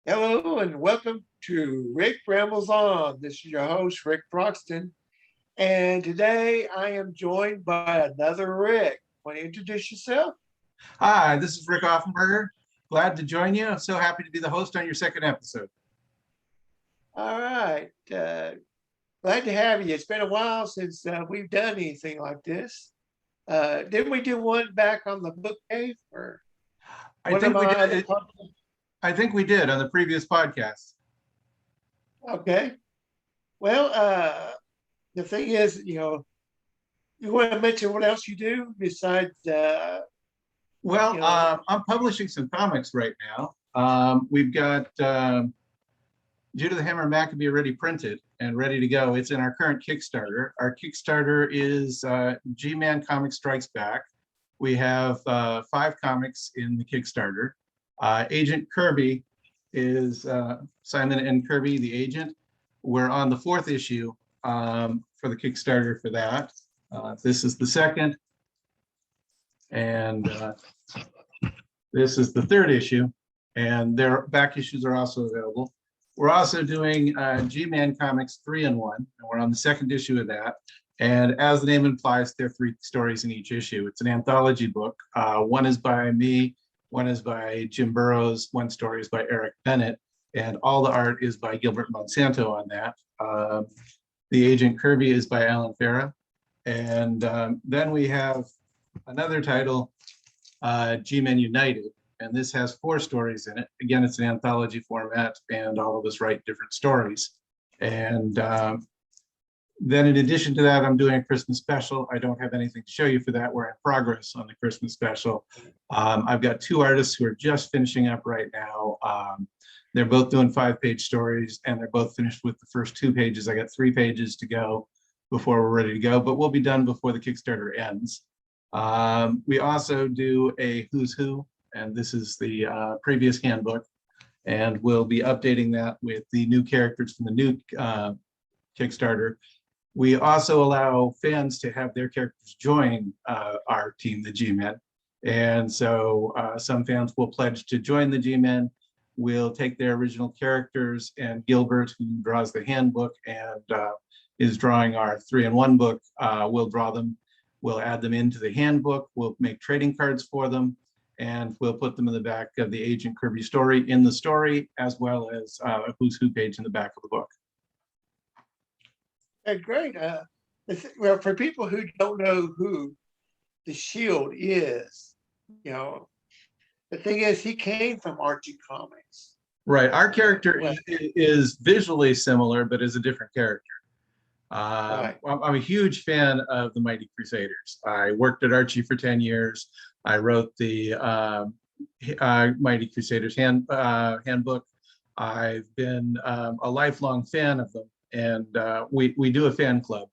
Hello and welcome to Ric Rambles On. This is your host, Rick Broxton. And today I am joined by another Rick. Want to introduce yourself? Hi, this is Rik Offenberger. Glad to join you. I'm so happy to be the host on your second episode. All right. Glad to have you. It's been a while since we've done anything like this. Didn't we do one back on the book cave or I one of think we my other did. podcasts? I think we did on the previous podcast. Okay. Well, the thing is, you want to mention what else you do besides, Well, I'm publishing some comics right now. We've got Judah the Hammer Maccabee already printed and ready to go. It's in our current Kickstarter. Our Kickstarter is G-Man Comics Strikes Back. We have 5 comics in the Kickstarter. Agent Kirby is Simon and Kirby, the agent. We're on the 4th issue for the Kickstarter for that. This is the 2nd, and this is the 3rd issue, and their back issues are also available. We're also doing G-Man Comics 3-in-1, and we're on the 2nd issue of that. And as the name implies, there are 3 stories in each issue. It's an anthology book. One is by me, one is by Jim Burrows, one story is by Eric Bennett, and all the art is by Gilbert Monsanto on that. The Agent Kirby is by Alan Farah. And then we have another title, G-Men United, and this has 4 stories in it. Again, it's an anthology format, and all of us write different stories. And then in addition to that, I'm doing a Christmas special. I don't have anything to show you for that. We're in progress on the Christmas special. I've got 2 artists who are just finishing up right now. They're both doing 5-page stories, and they're both finished with the first 2 pages. I got 3 pages to go before we're ready to go, but we'll be done before the Kickstarter ends. We also do a Who's Who, and this is the previous handbook, and we'll be updating that with the new characters from the new Kickstarter. We also allow fans to have their characters join our team, the G-Men. And so some fans will pledge to join the G-Men. We'll take their original characters, and Gilbert, who draws the handbook and is drawing our 3-in-1 book, we'll draw them. We'll add them into the handbook. We'll make trading cards for them, and we'll put them in the back of the Agent Kirby story in the story, as well as a Who's Who page in the back of the book. Great. Well, for people who don't know who the Shield is, the thing is, he came from Archie Comics. Right. Our character is visually similar, but is a different character. Right. I'm a huge fan of the Mighty Crusaders. I worked at Archie for 10 years. I wrote the Mighty Crusaders handbook. I've been a lifelong fan of them. And we do a fan club.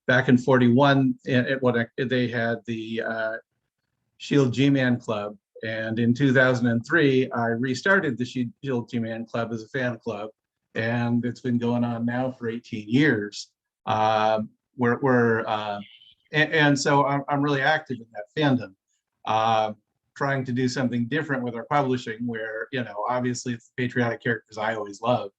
Back in '41, they had the Shield G-Man Club, and in 2003, I restarted the Shield G-Man Club as a fan club, and it's been going on now for 18 years. And so I'm really active in that fandom, trying to do something different with our publishing, where obviously it's the patriotic characters I always loved.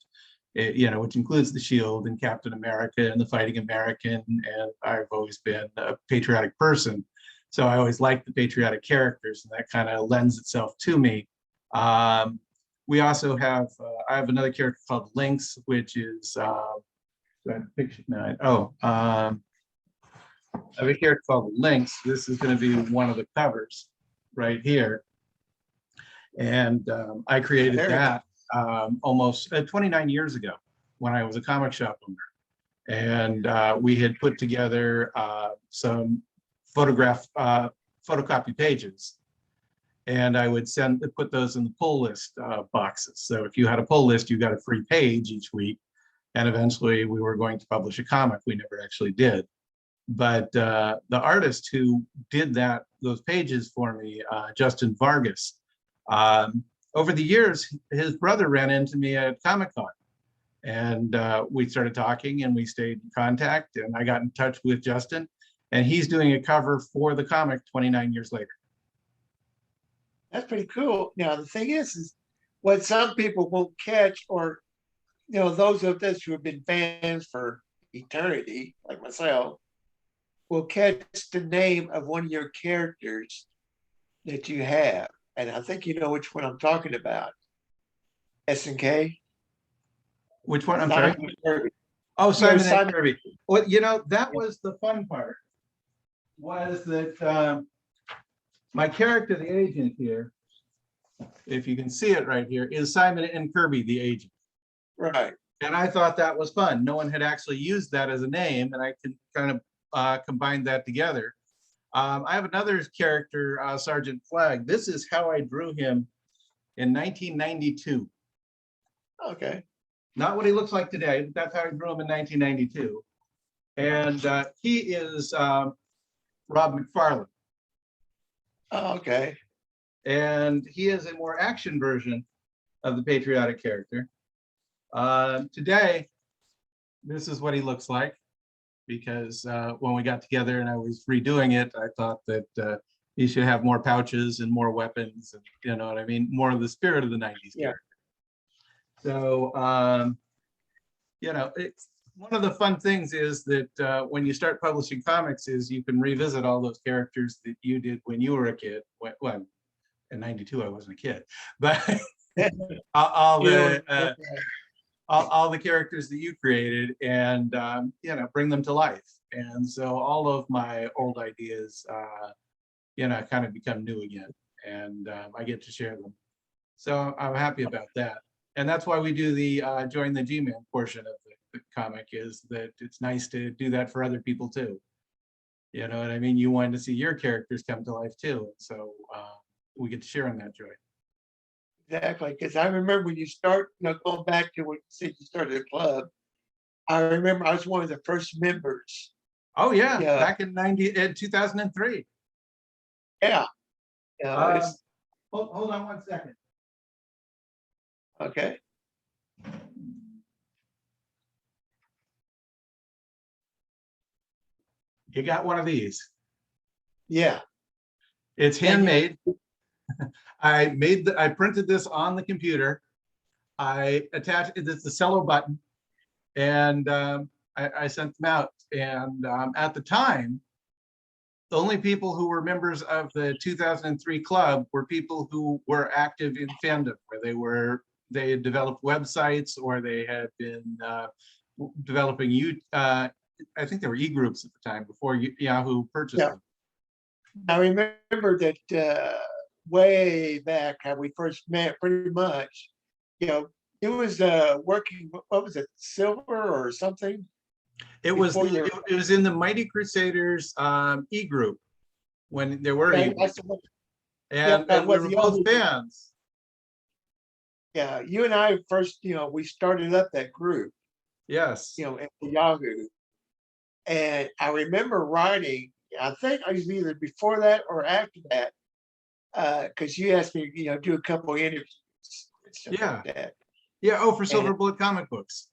Which includes the Shield and Captain America and the Fighting American, and I've always been a patriotic person, so I always liked the patriotic characters, and that kind of lends itself to me. We also have, I have another character called Lynx, which is, I have a character called Lynx. This is going to be one of the covers right here, and I created that almost 29 years ago when I was a comic shop owner, and we had put together some photocopy pages, and I would put those in the pull list boxes. So if you had a pull list, you got a free page each week, and eventually we were going to publish a comic. We never actually did, but the artist who did those pages for me, Justin Vargas, over the years, his brother ran into me at Comic-Con, and we started talking, and we stayed in contact, and I got in touch with Justin, and he's doing a cover for the comic 29 years later. That's pretty cool. Now, the thing is what some people won't catch, or those of us who have been fans for eternity, like myself, will catch the name of one of your characters that you have. And I think you know which one I'm talking about. SNK. Which one? I'm sorry. Simon Kirby. Oh, Simon and Simon. Kirby. Well, that was the fun part, was that my character, the agent here, if you can see it right here, is Simon and Kirby, the agent. Right. And I thought that was fun. No one had actually used that as a name, and I can kind of combine that together. I have another character, Sergeant Flag. This is how I drew him in 1992. Okay. Not what he looks like today, but that's how I drew him in 1992. And he is Rob McFarlane. Oh, okay. And he is a more action version of the patriotic character. Today, this is what he looks like, because when we got together and I was redoing it, I thought that he should have more pouches and more weapons, and you know what I mean, more of the spirit of the 90s character. So, it's one of the fun things is that when you start publishing comics is you can revisit all those characters that you did when you were a kid. Well, in 92, I wasn't a kid, but all the characters that you created, and bring them to life. And so all of my old ideas kind of become new again, and I get to share them. So I'm happy about that. And that's why we do the join the G-Man portion of the comic, is that it's nice to do that for other people too. You know what I mean? You wanted to see your characters come to life too. So we get to share in that joy. Exactly. Because I remember when you start, going back to when you said you started a club, I remember I was one of the first members. Oh yeah, back in 2003. Yeah. Hold on one second. Okay. You got one of these. Yeah. It's handmade. I printed this on the computer. I attached it's the cello button, and I sent them out. And at the time, the only people who were members of the 2003 club were people who were active in fandom, where they had developed websites, or they had been developing I think there were e-groups at the time before Yahoo purchased them. I remember that way back how we first met, pretty much, it was working, what was it, Silver or something? It was in the Mighty Crusaders e-group when there were e-groups. And we were both fans. Yeah, you and I first, we started up that group. Yes. At Yahoo. And I remember writing, I think I was either before that or after that, because you asked me, do a couple of interviews. Yeah. Like that. Yeah. Oh, for Silver Bullet comic books.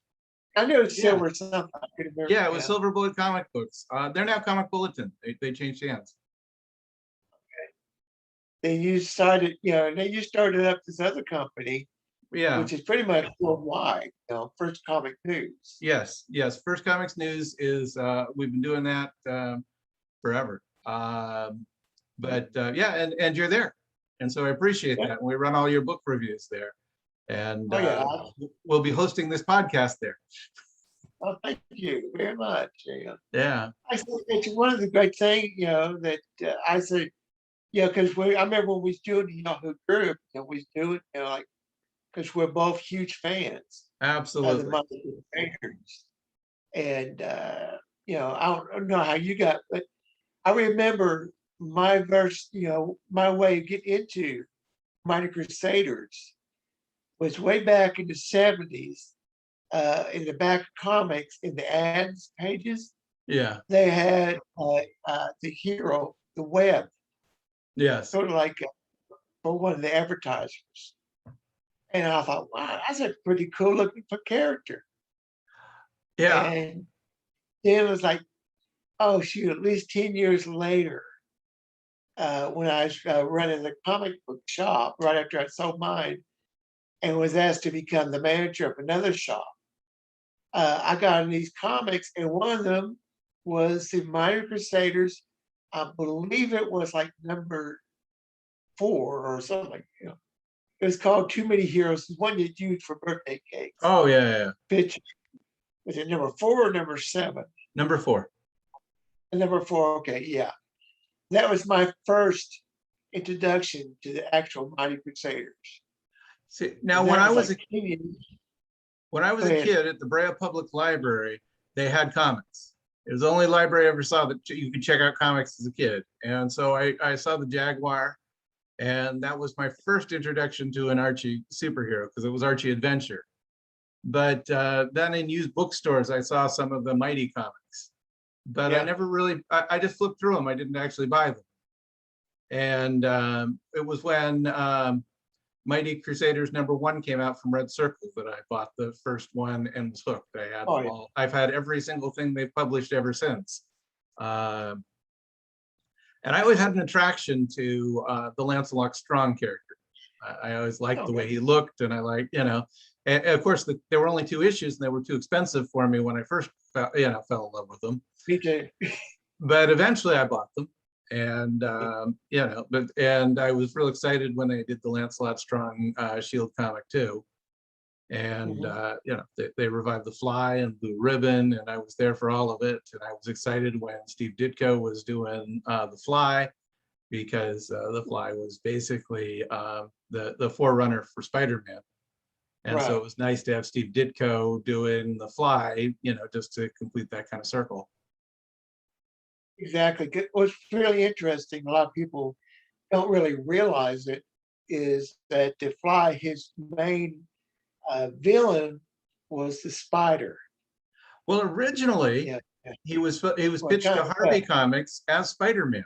I knew it was Silver something. I couldn't remember. Yeah, it was Silver Bullet comic books. They're now Comic Bulletin. They changed hands. Okay. Then you started, and then you started up this other company. Yeah. Which is pretty much worldwide, First Comic News. Yes. First Comics News is we've been doing that forever. But and you're there. And so I appreciate that. And we run all your book reviews there. And we'll be hosting this podcast there. Oh, thank you very much. Yeah. I think it's one of the great things, that I said, because I remember when we was doing the Yahoo group, we was doing, because we're both huge fans. Absolutely. Of the Mighty Crusaders. And I don't know how you got, but I remember my my way to get into Mighty Crusaders was way back in the 70s. In the back of comics, in the ads pages, they had the hero, the web. Yes. Sort of like for one of the advertisers. And I thought, wow, that's a pretty cool looking character. Yeah. And then it was like, oh, shoot, at least 10 years later, when I was running the comic book shop, right after I sold mine, and was asked to become the manager of another shop. I got in these comics, and one of them was the Mighty Crusaders. I believe it was like number 4 or something. It was called Too Many Heroes. It's one you used for birthday cakes. Oh, yeah. Picture. Was it number 4 or number 7? Number 4. Number 4. Okay, yeah. That was my first introduction to the actual Mighty Crusaders. See, now when I was a kid at the Brea Public Library, they had comics. It was the only library I ever saw that you could check out comics as a kid. And so I saw the Jaguar, and that was my first introduction to an Archie superhero, because it was Archie Adventure. But then in used bookstores, I saw some of the Mighty comics. But I never really, I just flipped through them. I didn't actually buy them. And it was when Mighty Crusaders #1 came out from Red Circle that I bought the first one and was hooked. I had them all. I've had every single thing they've published ever since. And I always had an attraction to the Lancelot Strong character. I always liked the way he looked, and I liked, and of course there were only 2 issues, and they were too expensive for me when I first fell in love with them. Me too. But eventually I bought them. And and I was real excited when they did the Lancelot Strong Shield comic too. And they revived the Fly and Blue Ribbon, and I was there for all of it. And I was excited when Steve Ditko was doing the Fly, because the Fly was basically the forerunner for Spider-Man. And so it was nice to have Steve Ditko doing the Fly, just to complete that kind of circle. Exactly. What's really interesting, a lot of people don't really realize it, is that the Fly, his main villain was the Spider. Well, originally he was pitched to Harvey Comics as Spider-Man,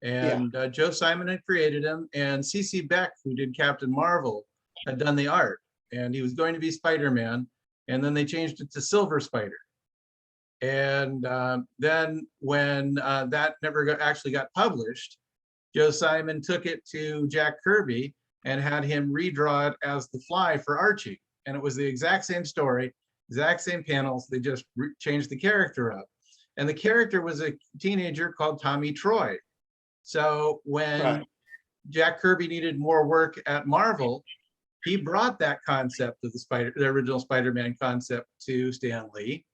and Joe Simon had created him, and C.C. Beck, who did Captain Marvel, had done the art, and he was going to be Spider-Man, and then they changed it to Silver Spider. And then when that never actually got published, Joe Simon took it to Jack Kirby and had him redraw it as the Fly for Archie. And it was the exact same story, exact same panels. They just changed the character up. And the character was a teenager called Tommy Troy. So when Jack Kirby needed more work at Marvel, he brought that concept of the original Spider-Man concept to Stan Lee.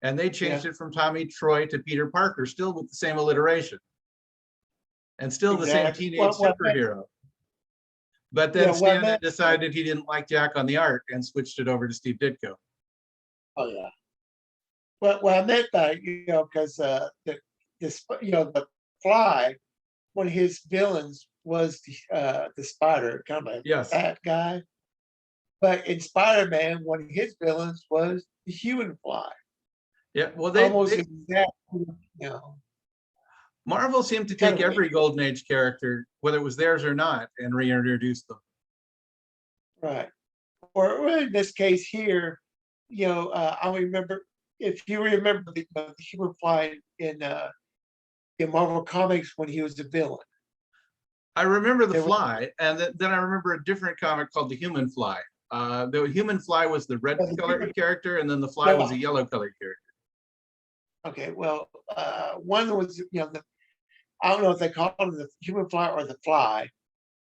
And they changed it from Tommy Troy to Peter Parker, still with the same alliteration. And still the same teenage superhero. But then Stan decided he didn't like Jack on the art and switched it over to Steve Ditko. Oh, yeah. Well, I meant that, because the Fly, one of his villains was the Spider, kind of a fat guy. But in Spider-Man, one of his villains was the Human Fly. Yeah, well, Marvel seemed to take every Golden Age character, whether it was theirs or not, and reintroduce them. Right. Or in this case here, I remember, if you remember the Human Fly in Marvel Comics when he was the villain. I remember the Fly, and then I remember a different comic called the Human Fly. The Human Fly was the red colored character, and then the Fly was a yellow colored character. Okay, well, one was, I don't know if they called him the Human Fly or the Fly.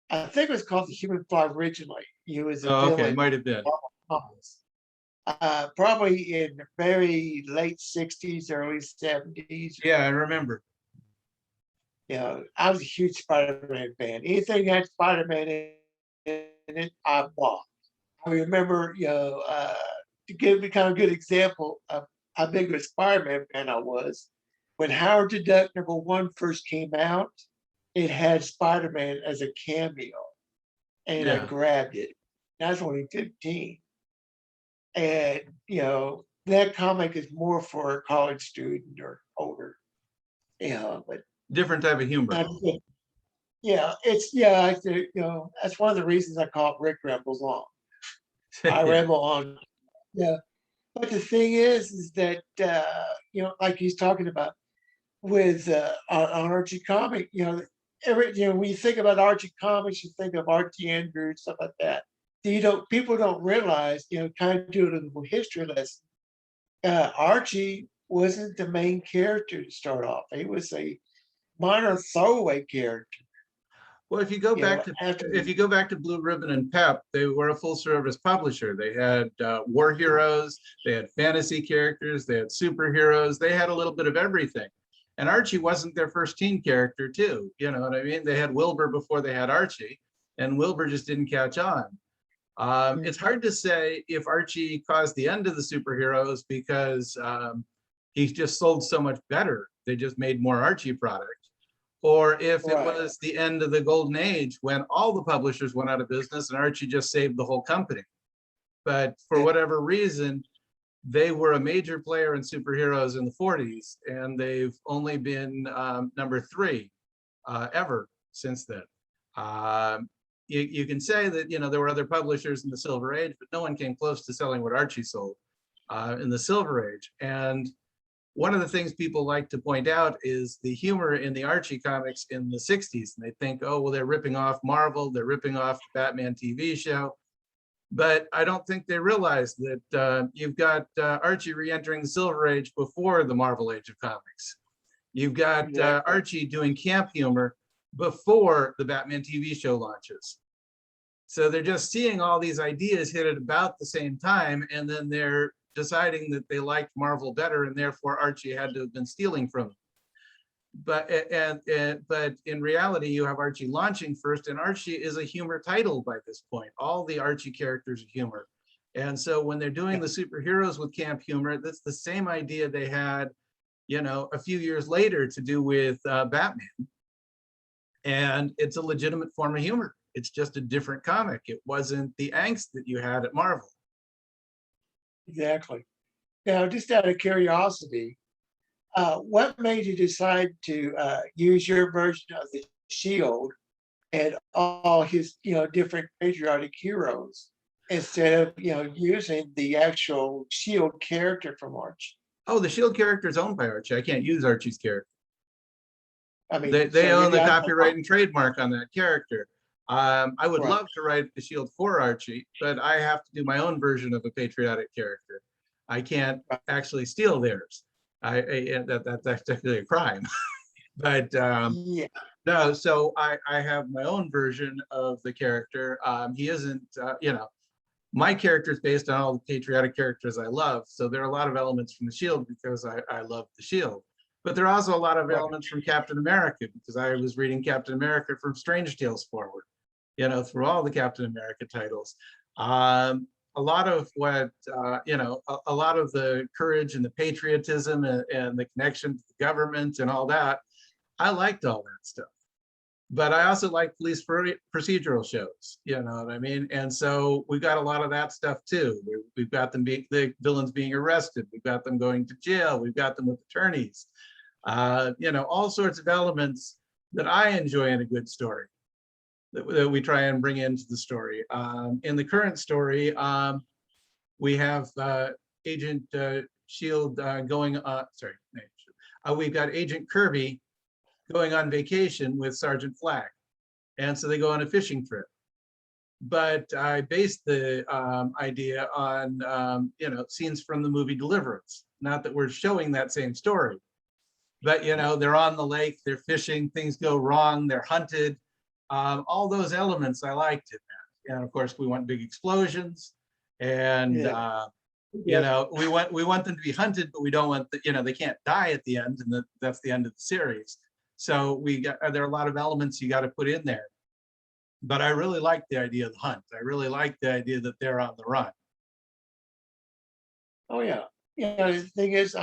I think it was called the Human Fly originally. He was a villain. Okay, might have been. Probably in the very late 60s, early 70s. Yeah, I remember. I was a huge Spider-Man fan. Anything that had Spider-Man in it, I bought. I remember, to give a kind of good example of how big of a Spider-Man fan I was, when Howard the Duck #1 first came out, it had Spider-Man as a cameo, and I grabbed it. I was only 15. And, that comic is more for a college student or older, but different type of humor. That's one of the reasons I call it Ric Rambles On. I ramble on. Yeah. But the thing is that, like he's talking about with on Archie comic, when you think about Archie comics, you think of Archie Andrews, stuff like that. people don't realize, kind of doing a little history lesson. Archie wasn't the main character to start off. He was a minor throwaway character. Well, if you go back to after Blue Ribbon and Pep, they were a full service publisher. They had war heroes, they had fantasy characters, they had superheroes, they had a little bit of everything. And Archie wasn't their first teen character, too. You know what I mean? They had Wilbur before they had Archie, and Wilbur just didn't catch on. It's hard to say if Archie caused the end of the superheroes because he just sold so much better. They just made more Archie product. Or if it was the end of the golden age when all the publishers went out of business and Archie just saved the whole company. But for whatever reason, they were a major player in superheroes in the 40s, and they've only been number 3 ever since then. You can say that, there were other publishers in the Silver Age, but no one came close to selling what Archie sold in the Silver Age. And one of the things people like to point out is the humor in the Archie comics in the 60s. And they think, oh, well, they're ripping off Marvel, they're ripping off the Batman TV show. But I don't think they realize that you've got Archie re-entering the Silver Age before the Marvel Age of Comics. You've got Archie doing camp humor before the Batman TV show launches. So they're just seeing all these ideas hit at about the same time, and then they're deciding that they liked Marvel better, and therefore Archie had to have been stealing from them. But in reality, you have Archie launching first, and Archie is a humor title by this point. All the Archie characters are humor. And so when they're doing the superheroes with camp humor, that's the same idea they had, a few years later to do with Batman. And it's a legitimate form of humor. It's just a different comic. It wasn't the angst that you had at Marvel. Exactly. Now, just out of curiosity, what made you decide to use your version of the Shield and all his, different patriotic heroes instead of, using the actual Shield character from Archie? Oh, the Shield character is owned by Archie. I can't use Archie's character. I mean, they own the copyright and trademark on that character. I would love to write the Shield for Archie, but I have to do my own version of a patriotic character. I can't actually steal theirs. That's actually a crime. But no, so I have my own version of the character. He isn't, my character is based on all the patriotic characters I love. So there are a lot of elements from the Shield because I love the Shield. But there are also a lot of elements from Captain America because I was reading Captain America from Strange Tales forward, through all the Captain America titles. A lot of what, a lot of the courage and the patriotism and the connection to the government and all that, I liked all that stuff. But I also like police procedural shows, you know what I mean? And so we've got a lot of that stuff too. We've got them the villains being arrested. We've got them going to jail. We've got them with attorneys. All sorts of elements that I enjoy in a good story that we try and bring into the story. In the current story, we have Agent Shield going on, we've got Agent Kirby going on vacation with Sergeant Flag. And so they go on a fishing trip. But I based the idea on, scenes from the movie Deliverance. Not that we're showing that same story, but, they're on the lake, they're fishing, things go wrong, they're hunted. All those elements I liked in that. And of course, we want big explosions and, we want them to be hunted, but we don't want they can't die at the end, and that's the end of the series. So there are a lot of elements you got to put in there. But I really like the idea of the hunt. I really like the idea that they're on the run. Oh yeah. The thing is,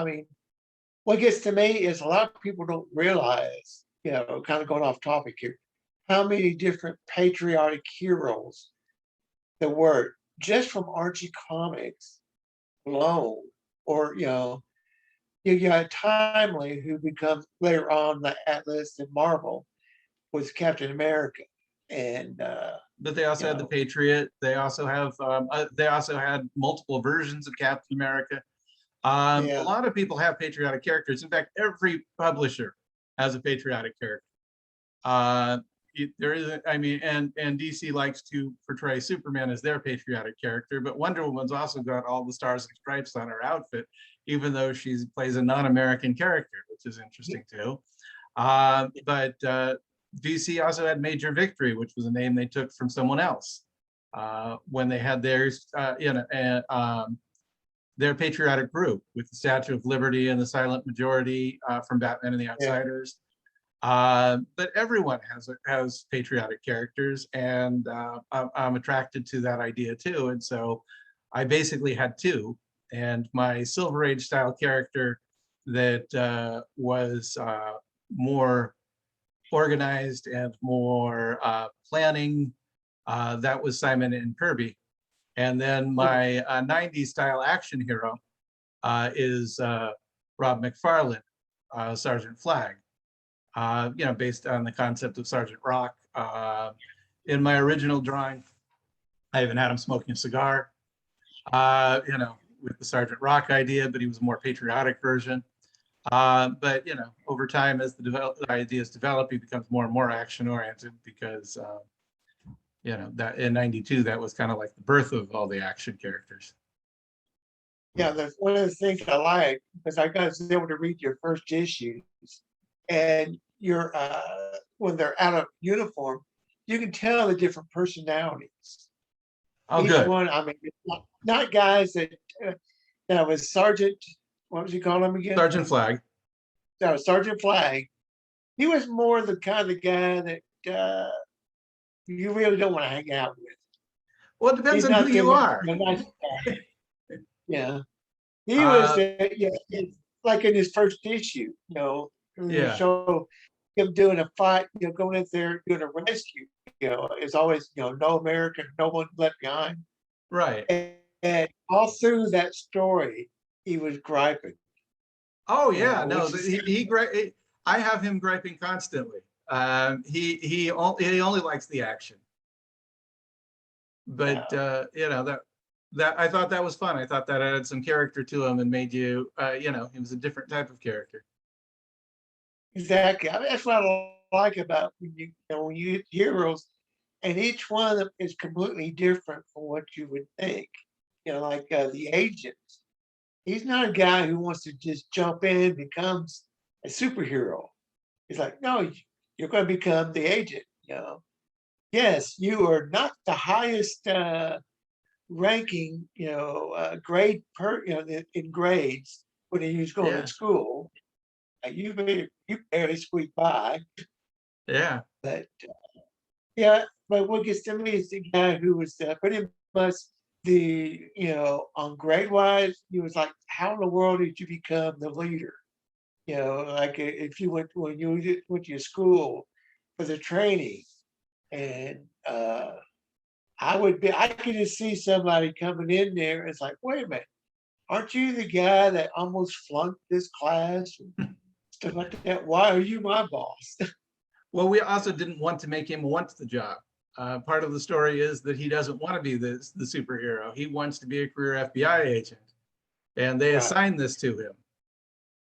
what gets to me is a lot of people don't realize, kind of going off topic here, how many different patriotic heroes there were just from Archie comics alone. Or, you got Timely, who becomes later on the Atlas and Marvel, was Captain America. And but they also had the Patriot. They also have had multiple versions of Captain America. A lot of people have patriotic characters. In fact, every publisher has a patriotic character. there isn't, I mean, and DC likes to portray Superman as their patriotic character, but Wonder Woman's also got all the stars and stripes on her outfit, even though she plays a non-American character, which is interesting too. But DC also had Major Victory, which was a name they took from someone else when they had theirs, their patriotic group with the Statue of Liberty and the Silent Majority from Batman and the Outsiders. But everyone has patriotic characters, and I'm attracted to that idea too. And so I basically had two, and my Silver Age style character that was more organized and more planning, that was Simon and Kirby. And then my 90s style action hero is Rob McFarlane, Sergeant Flag. Based on the concept of Sergeant Rock. In my original drawing, I even had him smoking a cigar, with the Sergeant Rock idea, but he was a more patriotic version. But over time, as the ideas develop, he becomes more and more action oriented because, that in '92, that was kind of like the birth of all the action characters. Yeah, that's one of the things I like, because I was able to read your first issues, and you're when they're out of uniform, you can tell the different personalities. Oh, Each good. one, I mean, not guys that was Sergeant, what was he call him again? Sergeant Flag. That was Sergeant Flag. He was more the kind of guy that you really don't want to hang out with. Well, it depends He's on not who you are. the nice guy. Yeah. He was, like in his first issue, Yeah. show him doing a fight, going in there doing a rescue. It's always, no American, no one left behind. Right. And all through that story, he was griping. Oh yeah, no, I have him griping constantly. He only likes the action. But that I thought that was fun. I thought that added some character to him and made you, he was a different type of character. Exactly. I mean, that's what I like about when you hit heroes, and each one of them is completely different from what you would think. Like the agent. He's not a guy who wants to just jump in and becomes a superhero. He's like, no, you're going to become the agent. Yes, you are not the highest ranking, grade in grades when he was going to school. You barely squeak by. Yeah. But but what gets to me is the guy who was pretty much on grade wise, he was like, how in the world did you become the leader? Like if you went to your school for the training, and I could just see somebody coming in there. It's like, wait a minute, aren't you the guy that almost flunked this class and stuff like that? Why are you my boss? Well, we also didn't want to make him want the job. Part of the story is that he doesn't want to be the superhero. He wants to be a career FBI agent. And they assign this to him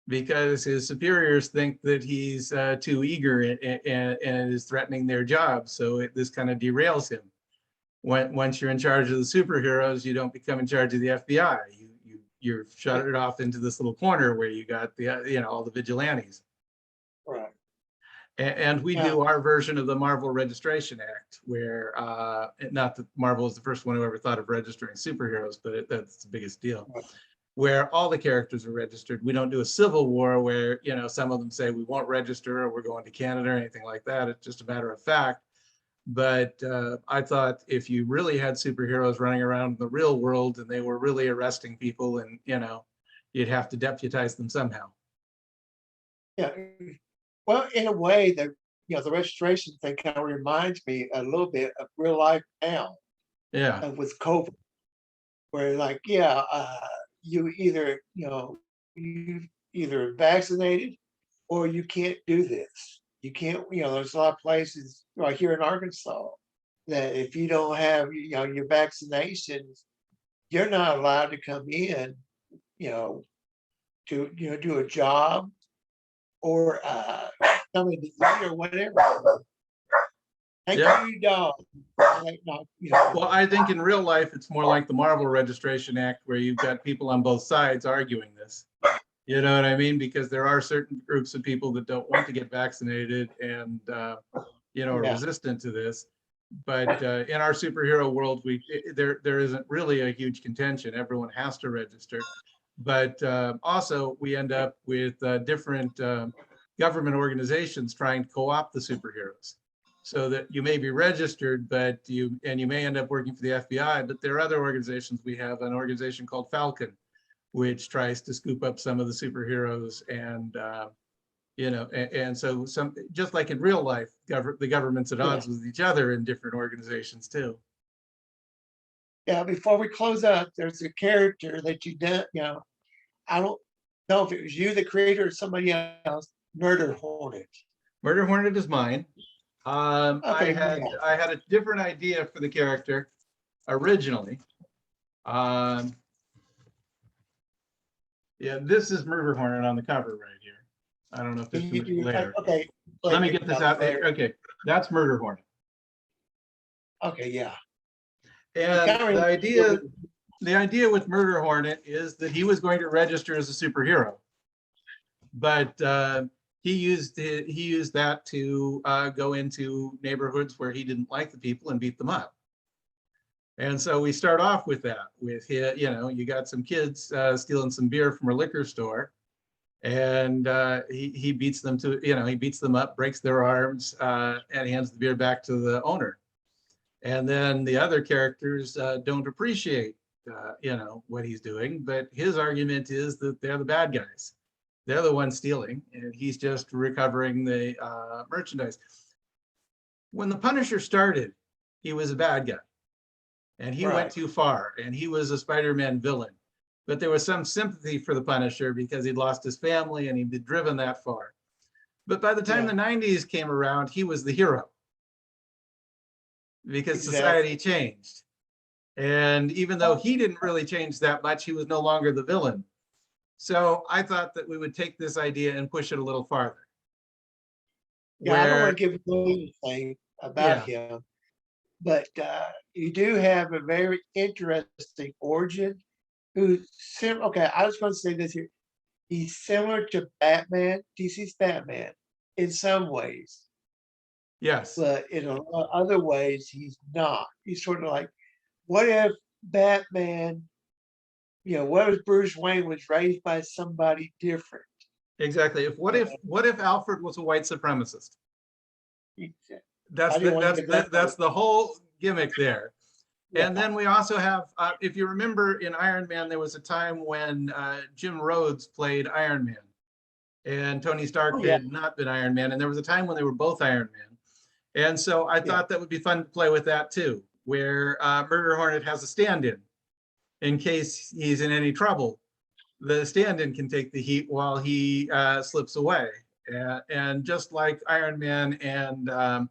because his superiors think that he's too eager and is threatening their job. So this kind of derails him. Once you're in charge of the superheroes, you don't become in charge of the FBI. You're shuttered off into this little corner where you got all the vigilantes. Right. And we do our version of the Marvel Registration Act, where not that Marvel was the first one who ever thought of registering superheroes, but that's the biggest deal. Right. Where all the characters are registered. We don't do a civil war where some of them say we won't register or we're going to Canada or anything like that. It's just a matter of fact. But I thought if you really had superheroes running around in the real world and they were really arresting people, and you'd have to deputize them somehow. Yeah. Well, in a way, the registration thing kind of reminds me a little bit of real life now. Yeah. With COVID, where like, you either vaccinated or you can't do this. You can't. There's a lot of places right here in Arkansas that if you don't have your vaccinations, you're not allowed to come in. To do a job or come in to eat or whatever. Thank Yeah. you, dog. Like, not, you know, Well, I think in real life, it's more like the Marvel Registration Act, where you've got people on both sides arguing this. You know what I mean? Because there are certain groups of people that don't want to get vaccinated and, you know, are Yeah. resistant to this. But in our superhero world, there isn't really a huge contention. Everyone has to register. But also, we end up with different government organizations trying to co-opt the superheroes, so that you may be registered, but you may end up working for the FBI. But there are other organizations. We have an organization called Falcon, which tries to scoop up some of the superheroes, and you know, and so some, just like in real life, the government's at odds with each other in different organizations too. Yeah, before we close up, there's a character that you did, you know, I don't know if it was you, the creator, or somebody else, Murder Hornet. Murder Hornet is mine. Okay, I had a different idea for the character originally. Yeah, this is Murder Hornet on the cover right here. I don't know if there's too much glare. Okay. Let me get this out. Okay, that's Murder Hornet. Okay, yeah. And the idea with Murder Hornet is that he was going to register as a superhero, but he used that to go into neighborhoods where he didn't like the people and beat them up. And so we start off with that, with, you know, you got some kids stealing some beer from a liquor store, and he beats them to, you know, he beats them up, breaks their arms, and hands the beer back to the owner. And then the other characters don't appreciate, you know, what he's doing, but his argument is that they're the bad guys. They're the ones stealing, and he's just recovering the merchandise. When the Punisher started, he was a bad guy, and he went too far, and he was a Spider-Man villain. But there was some sympathy for the Punisher because he'd lost his family and he'd been driven that far. But by the time the 90s came around, he was the hero, because society changed. And even though he didn't really change that much, he was no longer the villain. So I thought that we would take this idea and push it a little farther. Yeah, I don't want to give away anything about him, but you do have a very interesting origin. Okay, I was going to say this here. He's similar to Batman, DC's Batman, in some ways. Yes. But in other ways, he's not. He's sort of like, what if Batman, you know, what if Bruce Wayne was raised by somebody different? Exactly. What if Alfred was a white supremacist? That's the whole gimmick there. Yeah. And then we also have, if you remember in Iron Man, there was a time when Jim Rhodes played Iron Man, and Tony Stark had not been Iron Man. And there was a time when they were both Iron Man. And so I thought that would be fun to play with that too, where Murder Hornet has a stand-in in case he's in any trouble. The stand-in can take the heat while he slips away. And just like Iron Man and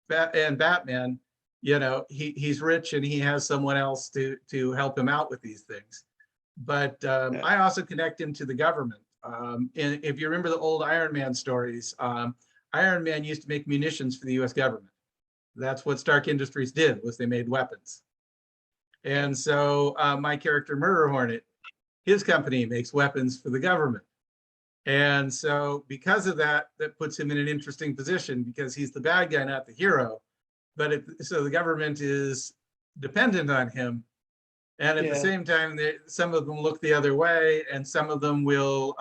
Batman, you know, he's rich and he has someone else to help him out with these things. But I also connect him to the government. And if you remember the old Iron Man stories, Iron Man used to make munitions for the US government. That's what Stark Industries did, was they made weapons. And so my character Murder Hornet, his company makes weapons for the government. And so because of that, that puts him in an interesting position, because he's the bad guy, not the hero. But so the government is dependent on him. And at the same time, some of them look the other way, and some of them will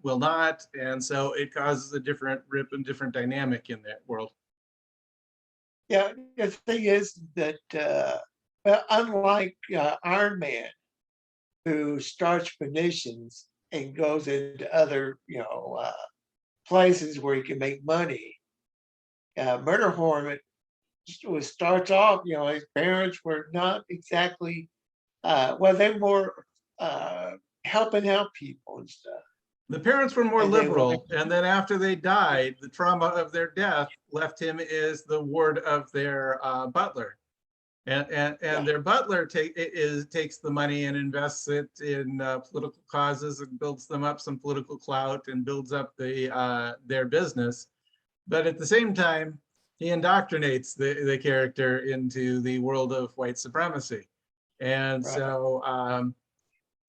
not. And so it causes a different rip and different dynamic in that world. Yeah, the thing is that, well, unlike Iron Man, who starts munitions and goes into other, you know, places where he can make money, Murder Hornet starts off, you know, his parents were not exactly, well, they were helping out people and stuff. The parents were more liberal, and then after they died, the trauma of their death left him as the ward of their butler. And their butler takes the money and invests it in political causes and builds them up some political clout and builds up their business. But at the same time, he indoctrinates the character into the world of white supremacy. And Right. so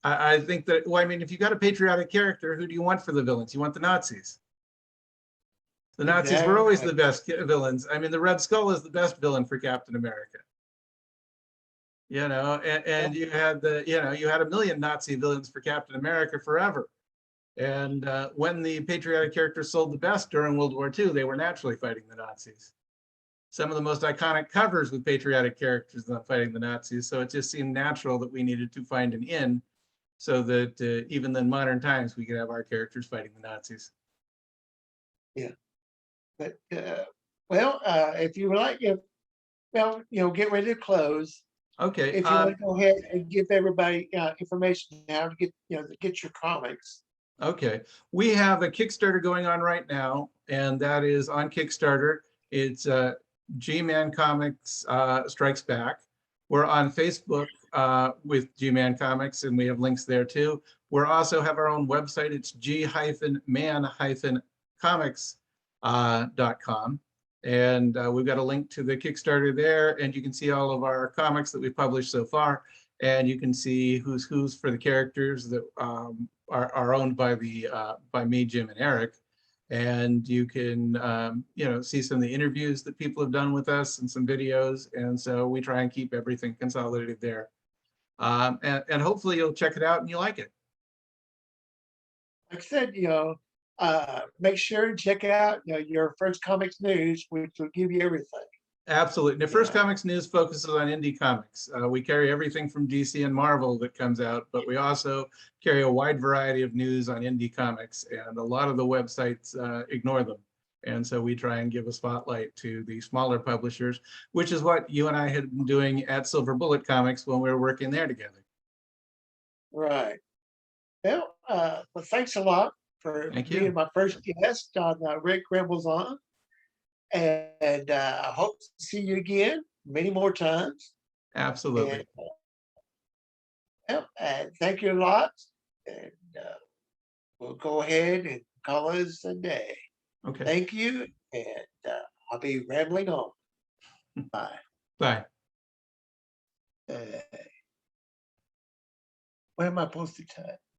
I think that, well, I mean, if you got a patriotic character, who do you want for the villains? You want the Nazis. The Nazis were always Exactly. the best villains. I mean, the Red Skull is the best villain for Captain America. You know, and you had you had a million Nazi villains for Captain America forever. And when the patriotic characters sold the best during World War II, they were naturally fighting the Nazis. Some of the most iconic covers with patriotic characters not fighting the Nazis. So it just seemed natural that we needed to find an in so that even in modern times, we could have our characters fighting the Nazis. Yeah. But well, if you would like, well, get ready to close. Okay. If you want to go ahead and give everybody information how to get, to get your comics. Okay. We have a Kickstarter going on right now, and that is on Kickstarter. It's G-Man Comics Strikes Back. We're on Facebook with G-Man Comics, and we have links there too. We also have our own website. It's g-man-comics.com. And we've got a link to the Kickstarter there, and you can see all of our comics that we've published so far. And you can see who's for the characters that are owned by by me, Jim, and Eric. And you can see some of the interviews that people have done with us and some videos. And so we try and keep everything consolidated there. And hopefully you'll check it out and you like it. Like I said, make sure and check out your First Comics News, which will give you everything. Absolutely. And the First Comics News focuses on indie comics. We carry everything from DC and Marvel that comes out, but we also carry a wide variety of news on indie comics, and a lot of the websites ignore them. And so we try and give a spotlight to the smaller publishers, which is what you and I had been doing at Silver Bullet Comics when we were working there together. Right. Well, thanks a lot for Thank being you. my first guest on Ric Rambles On. And I hope to see you again many more times. Absolutely. And thank you a lot. And we'll go ahead and call us a day. Okay. Thank you. And I'll be rambling on. Bye. Bye. Where am I supposed to type?